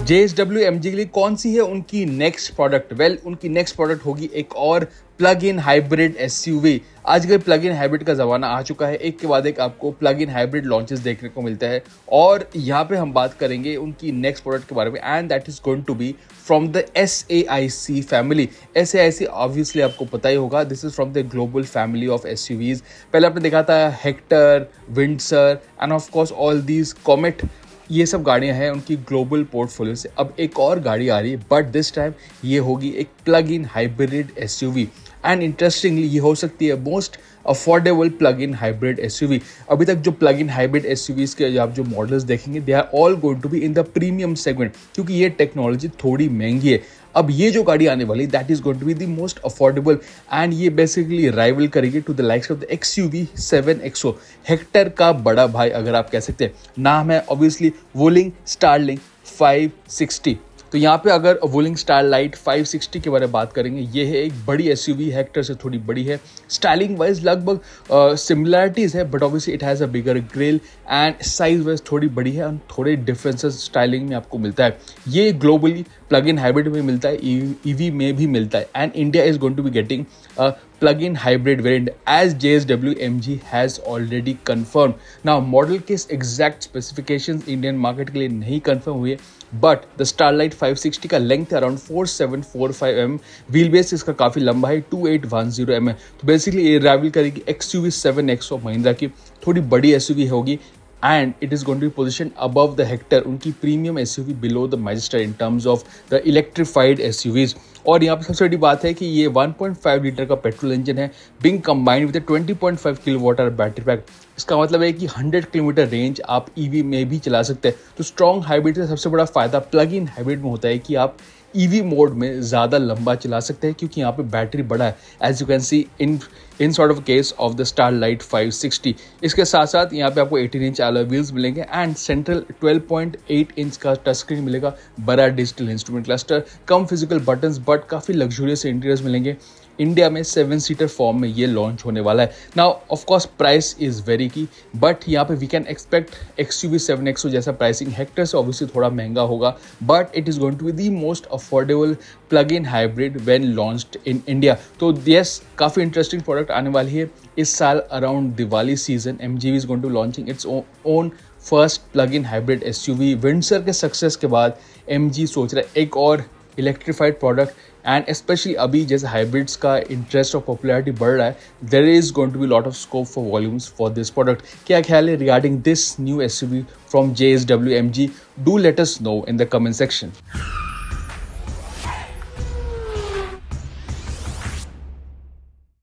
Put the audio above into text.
JSW MG के लिए कौन सी है उनकी नेक्स्ट प्रोडक्ट? उनकी नेक्स्ट प्रोडक्ट होगी एक और प्लग इन हाइब्रिड SUV। आजकल प्लग इन हाइब्रिड का ज़माना आ चुका है, एक के बाद एक आपको प्लग इन हाइब्रिड लॉन्चेस देखने को मिलता है और यहाँ पे हम बात करेंगे उनकी नेक्स्ट प्रोडक्ट के बारे में, and that is going to be from the SAIC family. SAIC obviously आपको पता ही होगा, this is from the global family of SUVs। पहले आपने देखा था Hector, Windsor and of course all these Comet, ये सब गाड़ियां हैं उनकी ग्लोबल पोर्टफोलियो से। अब एक और गाड़ी आ रही है, बट दिस टाइम ये होगी एक plug in hybrid SUV, and interestingly ये हो सकती है most affordable plug in hybrid SUV। अभी तक जो प्लग इन हाइब्रिड SUVs के आप जो मॉडल्स देखेंगे, they are all going to be in the premium segment, क्योंकि ये टेक्नोलॉजी थोड़ी महंगी है। अब ये जो गाड़ी आने वाली, that is going to be the most affordable, and ये बेसिकली राइवल करेगी to the likes of the XUV 7XO, Hector का बड़ा भाई अगर आप कह सकते हैं। नाम है ऑब्वियसली वुलिंग स्टारलिंक 560। तो यहाँ पे अगर वुलिंग स्टारलाइट 560 के बारे में बात करेंगे, ये है एक बड़ी SUV, हेक्टर से थोड़ी बड़ी है। स्टाइलिंग वाइज लगभग सिमिलरिटीज़ है, but obviously it has a bigger grill, and size wise थोड़ी बड़ी है और थोड़े डिफरेंसेस स्टाइलिंग में आपको मिलता है। ये ग्लोबली प्लग इन हाइब्रिड में मिलता है, EV में भी मिलता है, and India is going to be getting plug in hybrid variant as JSW MG has already confirmed. Now model के एग्जैक्ट स्पेसिफिकेशंस इंडियन मार्केट के लिए नहीं कंफर्म हुए, बट द स्टारलाइट 560 का length around 4745 mm, wheel base इसका काफ़ी लंबा है 2810 mm। तो बेसिकली ये राइवल करेगी XUV 7XO महिंद्रा की, थोड़ी बड़ी SUV होगी, and it is going to be positioned above the Hector, उनकी premium SUV below the Magister in terms of the electrified SUVs। और यहाँ पर सबसे बड़ी बात है कि ये 1.5 लीटर का पेट्रोल इंजन है, being combined with 20.5 kilowatt hour battery pack. इसका मतलब है कि 100 किलोमीटर रेंज आप EV में भी चला सकते हैं। तो स्ट्रॉन्ग हाइब्रिड का सबसे बड़ा फायदा प्लग इन हाइब्रिड में होता है कि आप EV मोड में ज़्यादा लंबा चला सकते हैं, क्योंकि यहाँ पे बैटरी बड़ा है, as you can see in sort of case of the Starlight 560। इसके साथ साथ यहाँ पे आपको 18 इंच अलॉय व्हील्स मिलेंगे, एंड सेंट्रल 12.8 इंच का टच स्क्रीन मिलेगा, बड़ा डिजिटल इंस्ट्रूमेंट क्लस्टर, कम फिजिकल बटन्स, बट काफ़ी लग्जूरियस इंटीरियर्स मिलेंगे। इंडिया में 7 सीटर फॉर्म में ये लॉन्च होने वाला है। Now of course price is very की, बट यहाँ पे we can expect XUV 7XO जैसा प्राइसिंग। हेक्टर से ऑब्वियसली थोड़ा महंगा होगा, but it is going to be the most affordable plug in hybrid when launched in India. तो yes, काफ़ी इंटरेस्टिंग प्रोडक्ट आने वाली है इस साल around Diwali season. MG is going to launching its own first plug in hybrid SUV। Windsor के success के बाद MG सोच रहा है एक और इलेक्ट्रीफाइड प्रोडक्ट, एंड स्पेशली अभी जैसे हाइब्रिड्स का इंटरेस्ट और पॉपुलैरिटी बढ़ रहा है, there is going to be lot of scope for volumes for this product. क्या ख्याल है regarding this new SUV from JSW MG? Do let us know in the comment section.